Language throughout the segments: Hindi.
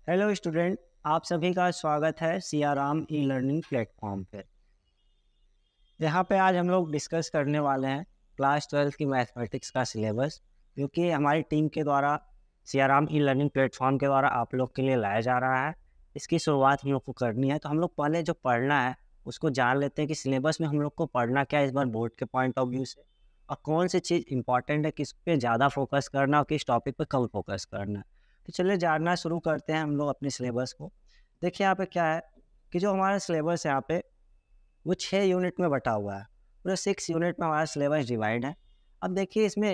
हेलो स्टूडेंट, आप सभी का स्वागत है सियाराम ई लर्निंग प्लेटफॉर्म पे। यहाँ पे आज हम लोग डिस्कस करने वाले हैं क्लास 12 की मैथमेटिक्स का सिलेबस, जो कि हमारी टीम के द्वारा सियाराम ई लर्निंग प्लेटफॉर्म के द्वारा आप लोग के लिए लाया जा रहा है। इसकी शुरुआत हम लोग को करनी है, तो हम लोग पहले जो पढ़ना है उसको जान लेते हैं कि सिलेबस में हम लोग को पढ़ना क्या है इस बार बोर्ड के पॉइंट ऑफ व्यू से, और कौन सी चीज़ इंपॉर्टेंट है, किस पे ज़्यादा फोकस करना और किस टॉपिक पे कम फोकस करना है। तो चलिए जानना शुरू करते हैं हम लोग अपने सिलेबस को। देखिए यहाँ पे क्या है कि जो हमारा सिलेबस है यहाँ पे वो 6 यूनिट में बटा हुआ है। पूरे 6 यूनिट में हमारा सिलेबस डिवाइड है। अब देखिए इसमें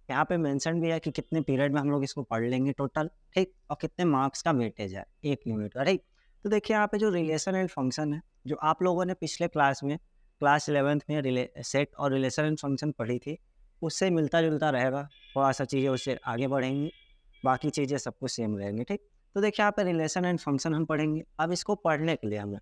यहाँ पे मेंशन भी है कि कितने पीरियड में हम लोग इसको पढ़ लेंगे टोटल, ठीक? और कितने मार्क्स का वेटेज है 1 यूनिट का, ठीक? तो देखिए यहाँ पे जो रिलेशन एंड फंक्शन है, जो आप लोगों ने पिछले क्लास में क्लास 11th में सेट और रिलेशन एंड फंक्शन पढ़ी थी, उससे मिलता-जुलता रहेगा। थोड़ा-सा चीज़ें उससे आगे बढ़ेंगी, बाकी चीज़ें सब कुछ सेम रहेंगी, ठीक? तो देखिए यहाँ पे रिलेशन एंड फंक्शन हम पढ़ेंगे। अब इसको पढ़ने के लिए हमें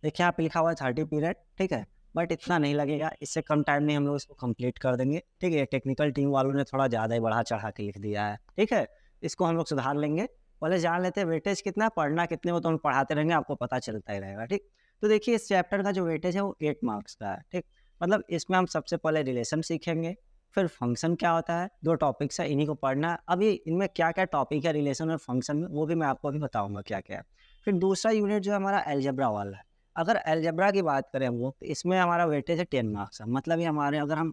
देखिए यहाँ पे लिखा हुआ है 30 पीरियड, ठीक है? बट इतना नहीं लगेगा, इससे कम टाइम में हम लोग इसको कंप्लीट कर देंगे, ठीक है? टेक्निकल टीम वालों ने थोड़ा ज़्यादा ही बढ़ा-चढ़ा के लिख दिया है, ठीक है? इसको हम लोग सुधार लेंगे। पहले जान लेते हैं वेटेज कितना है, पढ़ना कितने वो तो हम पढ़ाते रहेंगे, आपको पता चलता ही रहेगा, ठीक? तो देखिए इस चैप्टर का जो वेटेज है वो 8 मार्क्स का है, ठीक? मतलब इसमें हम सबसे पहले रिलेशन सीखेंगे, फिर फंक्शन क्या होता है, 2 टॉपिक्स है, इन्हीं को पढ़ना है। अभी इनमें क्या-क्या टॉपिक है रिलेशन और फंक्शन में, वो भी मैं आपको अभी बताऊँगा क्या-क्या है। फिर दूसरा यूनिट जो है हमारा अलजेब्रा वाला है। अगर अलजेब्रा की बात करें हम लोग, तो इसमें हमारा वेटेज है 10 मार्क्स का। मतलब ये हमारे अगर हम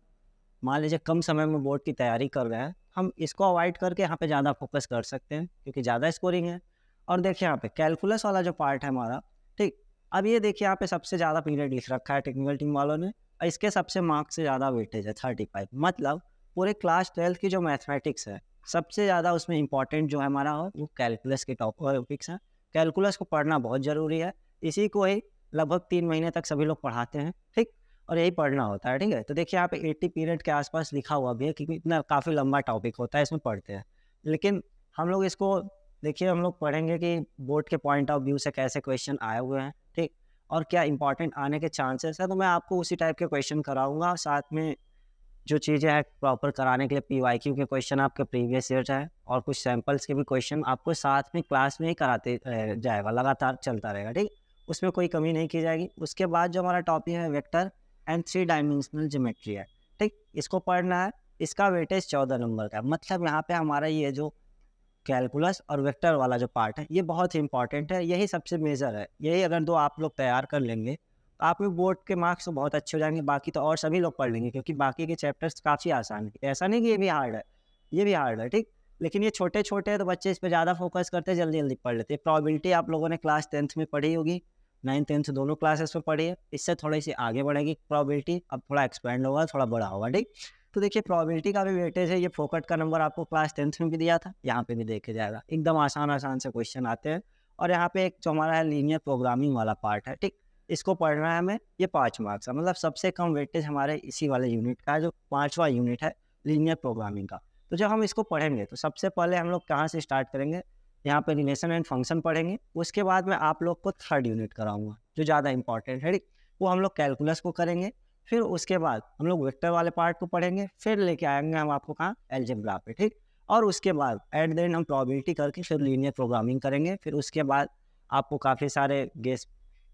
मान लीजिए कम समय में बोर्ड की तैयारी कर रहे हैं, हम इसको अवॉइड करके यहाँ पे ज़्यादा फोकस कर सकते हैं, क्योंकि ज़्यादा स्कोरिंग है। और देखिए यहाँ पे कैलकुलस वाला जो पार्ट है हमारा, ठीक? अब ये देखिए यहाँ पे सबसे ज़्यादा पीरियड लिख रखा है टेक्निकल टीम वालों ने, और इसके सबसे मार्क्स से ज़्यादा वेटेज है 35। मतलब पूरे क्लास 12 की जो मैथमेटिक्स है, सबसे ज़्यादा उसमें इंपॉर्टेंट जो है हमारा वो कैलकुलस के टॉपिक्स हैं। कैलकुलस को पढ़ना बहुत ज़रूरी है। इसी को ही लगभग 3 महीने तक सभी लोग पढ़ाते हैं, ठीक? और यही पढ़ना होता है, ठीक है? तो देखिए यहाँ पे 80 पीरियड के आसपास लिखा हुआ भी है, क्योंकि इतना काफ़ी लंबा टॉपिक होता है, इसमें पढ़ते हैं। लेकिन हम लोग इसको देखिए हम लोग पढ़ेंगे कि बोर्ड के पॉइंट ऑफ व्यू से कैसे क्वेश्चन आए हुए हैं, ठीक? और क्या इंपॉर्टेंट आने के चांसेस है, तो मैं आपको उसी टाइप के क्वेश्चन कराऊँगा। साथ में जो चीज़ें हैं प्रॉपर कराने के लिए पीवाईक्यू के क्वेश्चन आपके प्रीवियस ईयर है, और कुछ सैंपल्स के भी क्वेश्चन आपको साथ में क्लास में ही कराते जाएगा, लगातार चलता रहेगा, ठीक? उसमें कोई कमी नहीं की जाएगी। उसके बाद जो हमारा टॉपिक है वेक्टर एंड 3 डायमेंशनल ज्योमेट्री है, ठीक? इसको पढ़ना है। इसका वेटेज 14 नंबर का है। मतलब यहाँ पे हमारा ये जो कैलकुलस और वेक्टर वाला जो पार्ट है, ये बहुत ही इंपॉर्टेंट है, यही सबसे मेजर है। यही अगर 2 आप लोग तैयार कर लेंगे, तो आपके बोर्ड के मार्क्स तो बहुत अच्छे हो जाएँगे, बाकी तो और सभी लोग पढ़ लेंगे, क्योंकि बाकी के चैप्टर्स काफ़ी आसान है। ऐसा नहीं कि ये भी हार्ड है, ये भी हार्ड है, ठीक? लेकिन ये छोटे-छोटे हैं, तो बच्चे इस पे ज़्यादा फोकस करते हैं, जल्दी-जल्दी पढ़ लेते हैं। प्रोबेबिलिटी आप लोगों ने क्लास 10th में पढ़ी होगी, 9th-10th दोनों क्लासेस में पढ़ी है। इससे थोड़ी-सी आगे बढ़ेगी प्रोबेबिलिटी, अब थोड़ा एक्सपेंड होगा, थोड़ा बड़ा होगा, ठीक? तो देखिए प्रोबेबिलिटी का भी वेटेज है, ये फोकट का नंबर आपको क्लास 10th में भी दिया था, यहाँ पे भी देखे जाएगा। एकदम आसान-आसान से क्वेश्चन आते हैं। और यहाँ पे एक जो हमारा है लीनियर प्रोग्रामिंग वाला पार्ट है, ठीक? इसको पढ़ना है हमें, ये 5 मार्क्स का। मतलब सबसे कम वेटेज हमारे इसी वाले यूनिट का है, जो 5वां यूनिट है लीनियर प्रोग्रामिंग का। तो जब हम इसको पढ़ेंगे, तो सबसे पहले हम लोग कहाँ से स्टार्ट करेंगे? यहाँ पे रिलेशन एंड फंक्शन पढ़ेंगे। उसके बाद मैं आप लोग को 3rd यूनिट कराऊँगा, जो ज़्यादा इंपॉर्टेंट है, ठीक? वो हम लोग कैलकुलस को करेंगे। फिर उसके बाद हम लोग वेक्टर वाले पार्ट को पढ़ेंगे, फिर लेके आएँगे हम आपको कहाँ? अलजेब्रा पे, ठीक? और उसके बाद एट द एंड हम प्रोबेबिलिटी करके फिर लीनियर प्रोग्रामिंग करेंगे। फिर उसके बाद आपको काफ़ी सारे गेस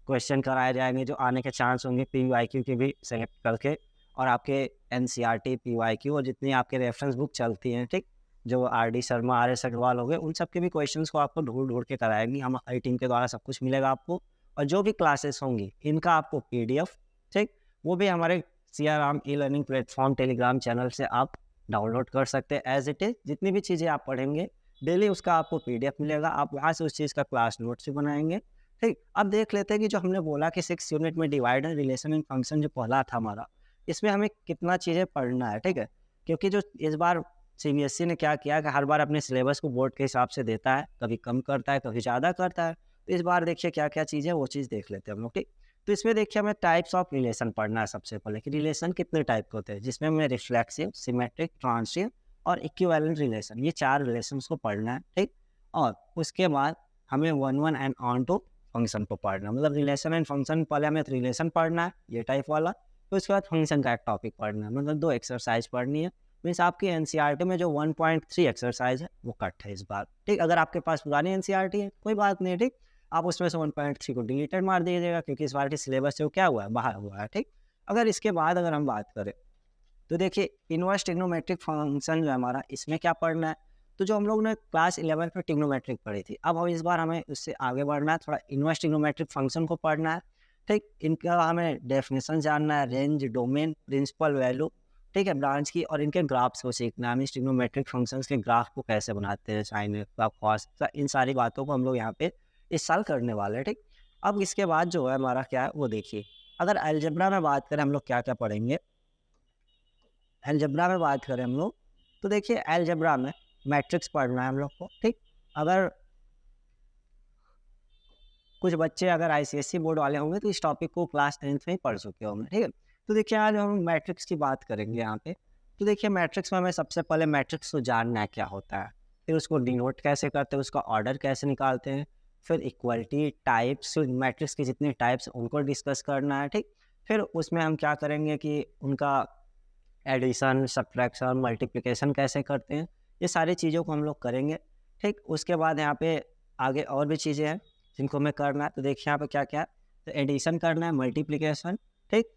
क्वेश्चन कराए जाएँगे, जो आने के चांस होंगे पीवाईक्यू के भी सेलेक्ट करके, और आपके एनसीईआरटी, पीवाईक्यू और जितनी आपके रेफरेंस बुक चलती हैं, ठीक? जो आरडी शर्मा, आरएस अग्रवाल हो गए, उन सब के भी क्वेश्चंस को आपको ढूँढ-ढूँढ के कराएँगी। हमारी टीम के द्वारा सब कुछ मिलेगा आपको, और जो भी क्लासेस होंगी, इनका आपको पीडीएफ, ठीक? वो भी हमारे Siyaram e learning platform Telegram channel से आप डाउनलोड कर सकते हैं एज़ इट इज़। जितनी भी चीज़ें आप पढ़ेंगे, डेली उसका आपको पीडीएफ मिलेगा, आप वहाँ से उस चीज़ का क्लास नोट्स भी बनाएँगे, ठीक? अब देख लेते हैं कि जो हमने बोला कि 6 यूनिट में डिवाइड है, रिलेशन एंड फंक्शन जो पहला था हमारा, इसमें हमें कितना चीज़ें पढ़ना है, ठीक है? क्योंकि जो इस बार सीबीएसई ने क्या किया कि हर बार अपने सिलेबस को बोर्ड के हिसाब से देता है, कभी कम करता है, कभी ज़्यादा करता है। तो इस बार देखिए क्या-क्या चीज़ है, वो चीज़ देख लेते हैं हम लोग, ठीक? तो इसमें देखिए हमें टाइप्स ऑफ रिलेशन पढ़ना है सबसे पहले, कि रिलेशन कितने टाइप के होते हैं, जिसमें हमें रिफ्लेक्सिव, सिमेट्रिक, ट्रांसिटिव और इक्विवेलेंट रिलेशन, ये 4 रिलेशंस को पढ़ना है, ठीक? और उसके बाद हमें one one and onto function को पढ़ना है। मतलब रिलेशन एंड फंक्शन, पहले हमें रिलेशन पढ़ना है, ये टाइप वाला, फिर उसके बाद फंक्शन का एक टॉपिक पढ़ना है। मतलब 2 एक्सरसाइज पढ़नी है, मीन्स आपकी एनसीईआरटी में जो 1.3 एक्सरसाइज है वो कट है इस बार, ठीक। अगर आपके पास पुरानी एनसीईआरटी है कोई बात नहीं, ठीक, आप उसमें से 1.3 को डिलीटेड मार दीजिएगा क्योंकि इस बार के सिलेबस से वो क्या हुआ है, बाहर हुआ है, ठीक। अगर इसके बाद अगर हम बात करें तो देखिए इनवर्स ट्रिग्नोमेट्रिक फंक्शन जो है हमारा, इसमें क्या पढ़ना है, तो जो हम लोग ने क्लास 11 में ट्रिग्नोमेट्रिक पढ़ी थी, अब हम इस बार हमें उससे आगे बढ़ना है, थोड़ा इनवर्स ट्रिग्नोमेट्रिक फंक्शन को पढ़ना है, ठीक। इनका हमें डेफिनेशन जानना है, रेंज, डोमेन, प्रिंसिपल वैल्यू, ठीक है, ब्रांच की, और इनके ग्राफ्स को सीखना है। हम ट्रिग्नोमेट्रिक फंक्शंस के ग्राफ को कैसे बनाते हैं, साइन, कॉस, इन सारी बातों को हम लोग यहाँ पे इस साल करने वाले हैं, ठीक। अब इसके बाद जो है हमारा क्या है वो देखिए, अगर अलजेब्रा में बात करें हम लोग क्या क्या पढ़ेंगे, अलजेब्रा में बात करें हम लोग तो देखिए अलजेब्रा में मैट्रिक्स पढ़ना है हम लोग को, ठीक। अगर कुछ बच्चे अगर आईसीएसई बोर्ड वाले होंगे तो इस टॉपिक को क्लास 10th में ही पढ़ चुके होंगे, ठीक है। तो देखिए आज हम मैट्रिक्स की बात करेंगे यहाँ पे। तो देखिए मैट्रिक्स में हमें सबसे पहले मैट्रिक्स को जानना है क्या होता है, फिर उसको डिनोट कैसे करते हैं, उसका ऑर्डर कैसे निकालते हैं, फिर इक्वलिटी, टाइप्स, मैट्रिक्स के जितने टाइप्स उनको डिस्कस करना है, ठीक। फिर उसमें हम क्या करेंगे कि उनका एडिशन, सब्ट्रैक्शन, मल्टीप्लिकेशन कैसे करते हैं, ये सारी चीज़ों को हम लोग करेंगे, ठीक। उसके बाद यहाँ पे आगे और भी चीज़ें हैं जिनको हमें करना है। तो देखिए यहाँ पे क्या क्या है, तो एडिशन करना है, मल्टीप्लिकेशन, ठीक,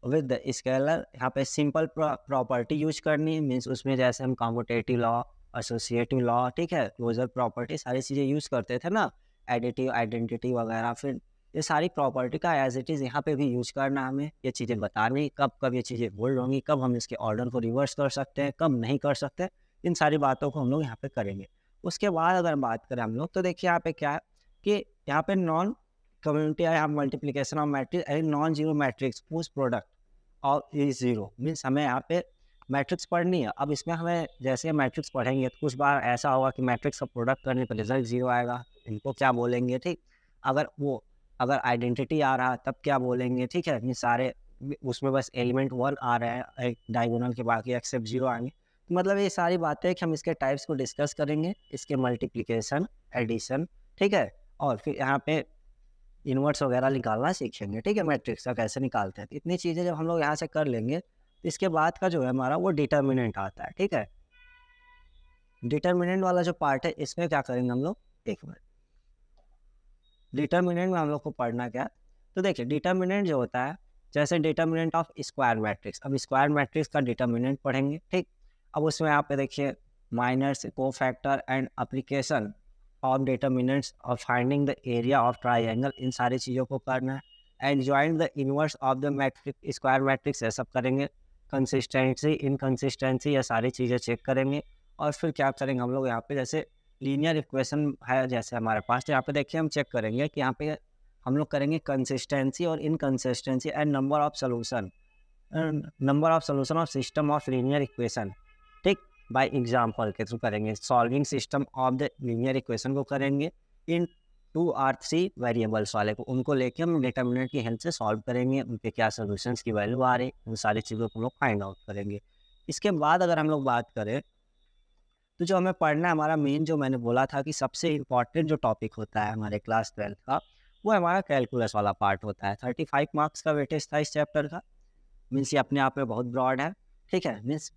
विद द स्केलर। यहाँ पे सिंपल प्रॉपर्टी यूज करनी है, मीन्स उसमें जैसे हम कॉम्यूटेटिव लॉ, एसोसिएटिव लॉ, ठीक है, क्लोजर प्रॉपर्टी, सारी चीज़ें यूज़ करते थे ना, एडिटिव, आइडेंटिटी वगैरह। फिर ये सारी प्रॉपर्टी का एज इट इज़ यहाँ पे भी यूज करना, हमें ये चीज़ें बतानी, कब कब ये चीज़ें होल्ड होंगी, कब हम इसके ऑर्डर को रिवर्स कर सकते हैं, कब नहीं कर सकते, इन सारी बातों को हम लोग यहाँ पे करेंगे। उसके बाद अगर बात करें हम लोग तो देखिए यहाँ पे क्या है कि यहाँ पे नॉन कम्युनिटी है, multiplication of matrix, non zero matrix उस प्रोडक्ट और इज जीरो, मीन्स हमें यहाँ पे मैट्रिक्स पढ़नी है। अब इसमें हमें जैसे मैट्रिक्स पढ़ेंगे तो कुछ बार ऐसा होगा कि मैट्रिक्स का प्रोडक्ट करने पर रिजल्ट जीरो आएगा, इनको क्या बोलेंगे, ठीक। अगर आइडेंटिटी आ रहा तब क्या बोलेंगे, ठीक है, ये सारे उसमें बस एलिमेंट 1 आ रहा है एक डायगोनल के, बाकी एक्सेप्ट 0 आएंगे। तो मतलब ये सारी बातें कि हम इसके टाइप्स को डिस्कस करेंगे, इसके मल्टीप्लिकेशन, एडिशन, ठीक है, और फिर यहाँ पे इनवर्स वगैरह निकालना सीखेंगे, ठीक है, मैट्रिक्स का कैसे निकालते हैं। तो इतनी चीज़ें जब हम लोग यहाँ से कर लेंगे तो इसके बाद का जो है हमारा वो डिटर्मिनेंट आता है, ठीक है। डिटर्मिनेंट वाला जो पार्ट है इसमें क्या करेंगे हम लोग, एक मिनट, डिटर्मिनेंट में हम लोग को पढ़ना क्या, तो देखिए डिटर्मिनेंट जो होता है, जैसे डिटर्मिनेंट ऑफ स्क्वायर मैट्रिक्स, अब स्क्वायर मैट्रिक्स का डिटर्मिनेंट पढ़ेंगे, ठीक। अब उसमें आप देखिए minors, cofactor and application of determinants of finding the area of triangle, इन सारी चीज़ों को करना है। And join the inverse of the matrix, square matrix, ये सब करेंगे। कंसिस्टेंसी, इनकंसिस्टेंसी, ये सारी चीज़ें चेक करेंगे। और फिर क्या करेंगे हम लोग यहाँ पे, जैसे लीनियर इक्वेशन है जैसे हमारे पास, तो यहाँ पे देखिए हम चेक करेंगे कि यहाँ पे हम लोग करेंगे कंसिस्टेंसी और inconsistency and number of solution of system of linear equation, ठीक, बाय एग्जांपल के थ्रू करेंगे। Solving system of the linear equation को करेंगे इन 2 और 3 वेरिएबल्स वाले को, उनको लेके हम डिटर्मिनेंट की हेल्प से सॉल्व करेंगे, उनके क्या सोल्यूशंस की वैल्यू आ रही, उन सारी चीज़ों को हम लोग फाइंड आउट करेंगे। इसके बाद अगर हम लोग बात करें तो जो हमें पढ़ना है, हमारा मेन जो मैंने बोला था कि सबसे इम्पॉर्टेंट जो टॉपिक होता है हमारे क्लास 12 का, वो हमारा कैलकुलस वाला पार्ट होता है। 35 मार्क्स का वेटेज था इस चैप्टर का, मीन्स ये अपने आप में बहुत ब्रॉड है, ठीक है, मीन्स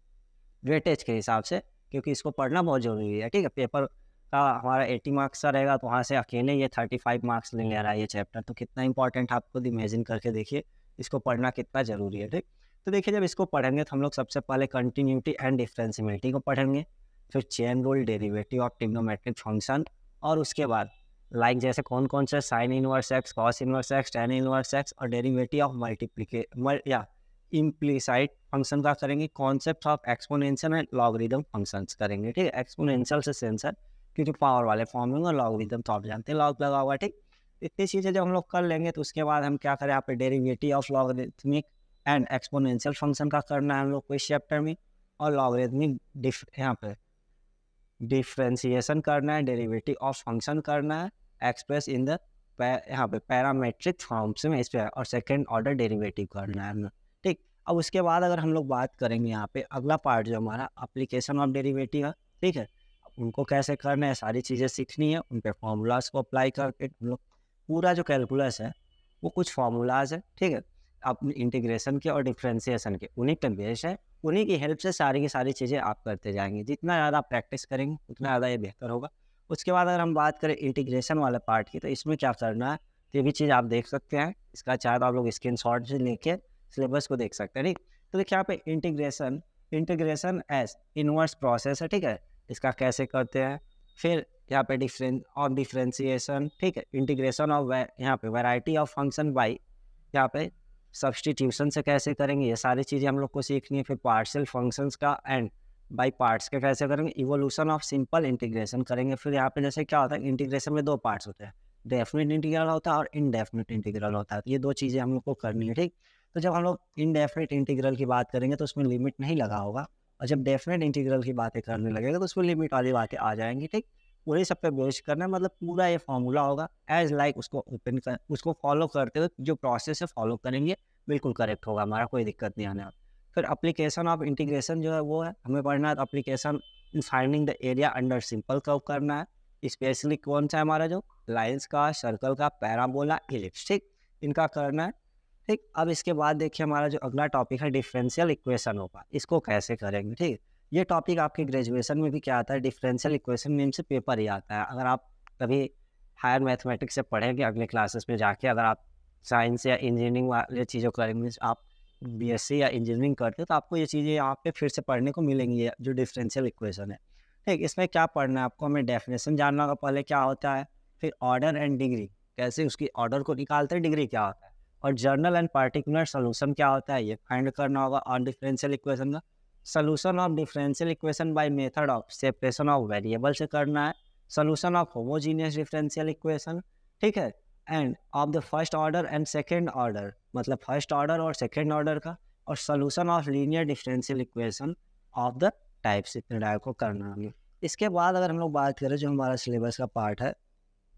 वेटेज के हिसाब से, क्योंकि इसको पढ़ना बहुत ज़रूरी है, ठीक है। पेपर का हमारा 80 मार्क्स का रहेगा तो वहाँ से अकेले ये 35 मार्क्स ले रहा है ये चैप्टर, तो कितना इंपॉर्टेंट आप खुद इमेजिन करके देखिए इसको पढ़ना कितना ज़रूरी है, ठीक। तो देखिए जब इसको पढ़ेंगे तो हम लोग सबसे पहले कंटिन्यूटी एंड डिफरेंशिएबिलिटी को पढ़ेंगे, फिर chain rule, derivative of trigonometric function, और उसके बाद लाइक जैसे कौन कौन से sine inverse x, cos inverse x, tan inverse x, और डेरिवेटिव ऑफ इम्प्लीसाइड फंक्शन का करेंगे। Concept of exponential and logarithm functions करेंगे, ठीक है। एक्सपोनेंशियल से सेंसर क्योंकि पावर वाले फॉर्म में, और लॉगरिदम तो आप जानते हैं लॉग लगा हुआ, ठीक। इतनी चीज़ें जब हम लोग कर लेंगे तो उसके बाद हम क्या करें, यहाँ पे derivative of logarithmic and exponential function का करना है हम लोग को इस चैप्टर में, और लॉगरिथमिक यहाँ पे डिफ्रेंसिएशन करना है, डेरिवेटिव ऑफ फंक्शन करना है एक्सप्रेस इन द यहाँ पे पैरामेट्रिक फॉर्म्स में इस पर, और सेकेंड ऑर्डर डेरिवेटिव करना है, ठीक। अब उसके बाद अगर हम लोग बात करेंगे यहाँ पे अगला पार्ट जो हमारा एप्लीकेशन ऑफ डेरिवेटिव है, ठीक है, उनको कैसे करना है, सारी चीज़ें सीखनी है, उन पे फॉर्मूलाज को अप्लाई करके हम लोग पूरा जो कैलकुलस है वो कुछ फार्मूलाज है, ठीक है। अपनी इंटीग्रेशन के और डिफरेंशिएशन के, उन्हीं पे बेस है। उन्हीं की हेल्प से सारी की सारी चीज़ें आप करते जाएँगे। जितना ज़्यादा आप प्रैक्टिस करेंगे उतना ज़्यादा ये बेहतर होगा। उसके बाद अगर हम बात करें इंटीग्रेशन वाले पार्ट की, तो इसमें क्या करना है, तो ये भी चीज़ आप देख सकते हैं। इसका चाहे तो आप लोग स्क्रीनशॉट से लेके सिलेबस को देख सकते हैं, ठीक? तो देखिए यहाँ पे integration, integration as inverse process है, ठीक है? इसका कैसे करते हैं। फिर यहाँ पे डिफरेंशिएशन, ठीक है? इंटीग्रेशन ऑफ यहाँ पे वैरायटी ऑफ फंक्शन बाई, यहाँ पे सब्स्टिट्यूशन से कैसे करेंगे, ये सारी चीज़ें हम लोग को सीखनी है। फिर पार्शियल फंक्शंस का एंड बाई पार्ट्स के कैसे करेंगे, इवोल्यूशन ऑफ सिंपल इंटीग्रेशन करेंगे। फिर यहाँ पे जैसे क्या होता है, इंटीग्रेशन में 2 पार्ट्स होते हैं, डेफिनिट इंटीग्रल होता है और इनडेफिनिट इंटीग्रल होता है। तो ये 2 चीज़ें हम लोग को करनी है, ठीक? तो जब हम लोग इनडेफिनिट इंटीग्रल की बात करेंगे तो उसमें लिमिट नहीं लगा होगा, और जब डेफिनिट इंटीग्रल की बातें करने लगेगा तो उसमें लिमिट वाली बातें आ जाएँगी, ठीक? वही सब पे बेस करना है, मतलब पूरा ये फॉर्मूला होगा एज़ लाइक उसको ओपन कर, उसको फॉलो करते हुए जो प्रोसेस है फॉलो करेंगे, बिल्कुल करेक्ट होगा हमारा, कोई दिक्कत नहीं आने वाला। फिर एप्लीकेशन ऑफ इंटीग्रेशन जो है वो है, हमें पढ़ना है application in finding the area under simple curve करना है। स्पेशली कौन सा है हमारा, जो लाइंस का, सर्कल का, पैराबोला, इलिप्स, ठीक? इनका करना है, ठीक? अब इसके बाद देखिए हमारा जो अगला टॉपिक है डिफरेंशियल इक्वेशन होगा, इसको कैसे करेंगे, ठीक? ये टॉपिक आपके ग्रेजुएशन में भी क्या आता है, डिफरेंशियल इक्वेशन नेम से पेपर ही आता है। अगर आप कभी हायर मैथमेटिक्स से पढ़ेंगे अगले क्लासेस में जाके, अगर आप साइंस या इंजीनियरिंग वाले चीज़ों करेंगे, आप बीएससी या इंजीनियरिंग करते हो, तो आपको ये चीज़ें यहाँ पे फिर से पढ़ने को मिलेंगी, ये जो डिफरेंशियल इक्वेशन है, ठीक? इसमें क्या पढ़ना है आपको, हमें डेफिनेशन जानना होगा पहले क्या होता है, फिर ऑर्डर एंड डिग्री, कैसे उसकी ऑर्डर को निकालते हैं, डिग्री क्या होता है, और जर्नल एंड पार्टिकुलर सोल्यूशन क्या होता है, ये फाइंड करना होगा ऑन डिफरेंशियल इक्वेशन का। Solution of differential equation by method of separation of variable से करना है। Solution of homogeneous differential equation, ठीक है? End of the first order and second order, मतलब फर्स्ट ऑर्डर और सेकंड ऑर्डर का, और solution of linear differential equation of the types, इतने टाइप को करना है। इसके बाद अगर हम लोग बात करें जो हमारा सिलेबस का पार्ट है,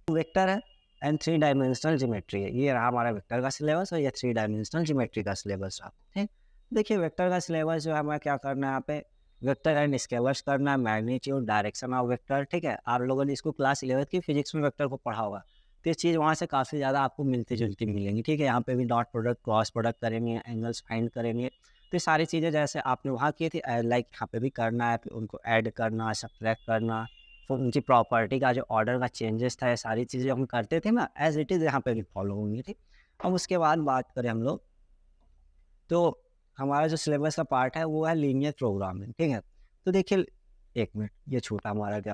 वेक्टर है एंड 3 डायमेंशनल ज्योमेट्री है। ये रहा हमारा वेक्टर का सिलेबस और ये 3 डायमेंशनल ज्योमेट्री का सिलेबस रहा, ठीक? देखिए वेक्टर का सिलेबस जो है हमें क्या करना है, यहाँ पे वेक्टर एंड स्केलर्स करना है, मैग्नीट्यूड, डायरेक्शन ऑफ वेक्टर, ठीक है? आप लोगों ने इसको क्लास 11th की फिजिक्स में वेक्टर को पढ़ा होगा, तो ये चीज़ वहाँ से काफ़ी ज़्यादा आपको मिलती जुलती मिलेंगी, ठीक है? यहाँ पे भी डॉट प्रोडक्ट, क्रॉस प्रोडक्ट करेंगे, एंगल्स फाइंड करेंगे, तो ये सारी चीज़ें जैसे आपने वहाँ की थी लाइक यहाँ पे भी करना है, फिर उनको ऐड करना, सब्ट्रैक्ट करना, फिर उनकी प्रॉपर्टी का जो ऑर्डर का चेंजेस था, ये सारी चीज़ें हम करते थे ना, एज इट इज़ यहाँ पे भी फॉलो होंगी, ठीक? अब उसके बाद बात करें हम लोग, तो हमारा जो सिलेबस का पार्ट है वो है लीनियर प्रोग्रामिंग, ठीक है? तो देखिए 1 मिनट, ये छूटा हमारा क्या,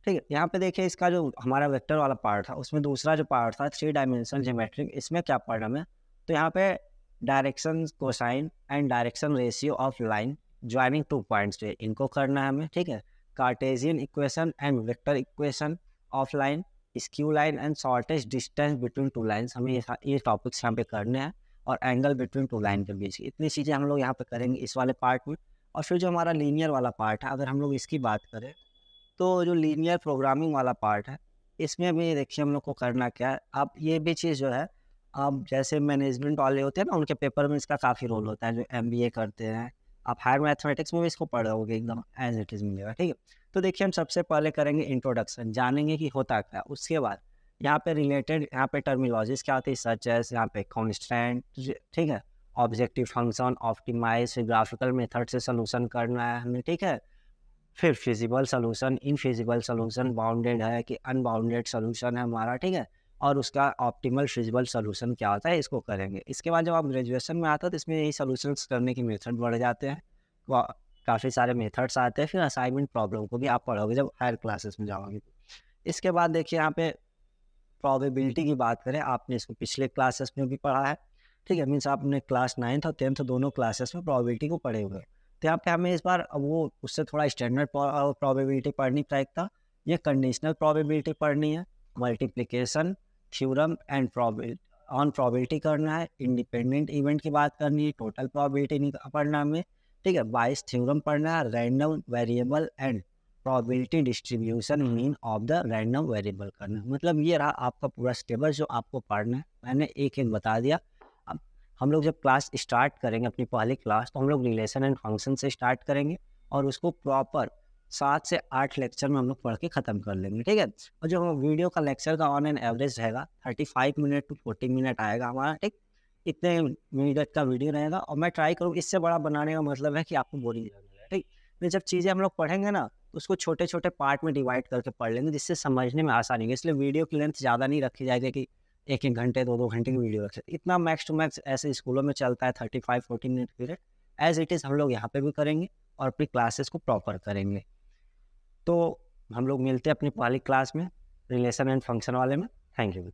ठीक है? यहाँ पे देखिए इसका जो हमारा वेक्टर वाला पार्ट था, उसमें दूसरा जो पार्ट था 3 डायमेंशनल ज्योमेट्री, इसमें क्या पढ़ना हमें, तो यहाँ पे direction, cosine and direction ratio of line joining 2 points पे, इनको करना है हमें, ठीक है? Cartesian equation and vector equation of line, skew line and shortest distance between 2 lines, हमें ये टॉपिक्स यहाँ पे करने हैं, और एंगल बिटवीन 2 लाइन के बीच, इतनी चीज़ें हम लोग यहाँ पे करेंगे इस वाले पार्ट में। और फिर जो हमारा लीनियर वाला पार्ट है, अगर हम लोग इसकी बात करें, तो जो लीनियर प्रोग्रामिंग वाला पार्ट है, इसमें भी देखिए हम लोग को करना क्या है। अब ये भी चीज़ जो है, अब जैसे मैनेजमेंट वाले होते हैं ना, उनके पेपर में इसका काफ़ी रोल होता है, जो एमबीए करते हैं, आप हायर मैथमेटिक्स में भी इसको पढ़ रहोगे, एकदम एज इट इज़ मिलेगा, ठीक है? तो देखिए हम सबसे पहले करेंगे इंट्रोडक्शन, जानेंगे कि होता क्या है। उसके बाद यहाँ पे रिलेटेड, यहाँ पे टर्मिनोलॉजीज क्या होती है, सच एज यहाँ पे कॉन्स्टेंट, ठीक है? Objective function, optimise, graphical method से सोल्यूशन करना है हमें, ठीक है? फिर feasible solution, infeasible solution, bounded है कि अनबाउंडेड सोल्यूशन है हमारा, ठीक है? और उसका ऑप्टिमल फिजिबल सोल्यूशन क्या होता है, इसको करेंगे। इसके बाद जब आप ग्रेजुएशन में आते हो तो इसमें यही सोल्यूशंस करने के मेथड बढ़ जाते हैं, काफ़ी सारे मेथड्स आते हैं। फिर असाइनमेंट प्रॉब्लम को भी आप पढ़ोगे जब हायर क्लासेस में जाओगे। इसके बाद देखिए यहाँ पे प्रोबेबिलिटी की बात करें, आपने इसको पिछले क्लासेस में भी पढ़ा है, ठीक है? मीन्स आपने क्लास 9th और 10th दोनों क्लासेस में प्रोबेबिलिटी को पढ़े हुए हैं। तो यहाँ पे हमें इस बार वो उससे थोड़ा स्टैंडर्ड प्रोबेबिलिटी पढ़नी पड़ेगा, ये कंडीशनल प्रोबेबिलिटी पढ़नी है, मल्टीप्लिकेशन थ्योरम एंड प्रोबेबिलिटी करना है, इंडिपेंडेंट इवेंट की बात करनी है, टोटल प्रोबेबिलिटी नहीं पढ़ना हमें, ठीक है? बाइस थ्योरम पढ़ना है, random variable and probability distribution mean of the random variable करना है। मतलब ये रहा आपका पूरा सिलेबस जो आपको पढ़ना है, मैंने एक एक बता दिया। अब हम लोग जब क्लास स्टार्ट करेंगे अपनी पहली क्लास, तो हम लोग रिलेशन एंड फंक्शन से स्टार्ट करेंगे और उसको प्रॉपर 7 से 8 लेक्चर में हम लोग पढ़ के ख़त्म कर लेंगे, ठीक है? और जो वीडियो का लेक्चर का ऑन एन एवरेज रहेगा 35 मिनट टू 40 मिनट आएगा हमारा, ठीक? इतने मिनट का वीडियो रहेगा और मैं ट्राई करूँ इससे बड़ा बनाने का मतलब है कि आपको बोरिंग लगने लगे, ठीक। फिर जब चीज़ें हम लोग पढ़ेंगे ना तो उसको छोटे छोटे पार्ट में डिवाइड करके पढ़ लेंगे जिससे समझने में आसानी होगी। इसलिए वीडियो की लेंथ ज़्यादा नहीं रखी जाएगी कि एक एक घंटे 2-2 घंटे की वीडियो रखे। इतना मैक्स टू मैक्स ऐसे स्कूलों में चलता है 35-40 minute period. As it is हम लोग यहाँ पे भी करेंगे और अपनी क्लासेस को प्रॉपर करेंगे। तो हम लोग मिलते हैं अपनी पहली क्लास में रिलेशन एंड फंक्शन वाले में। Thank you.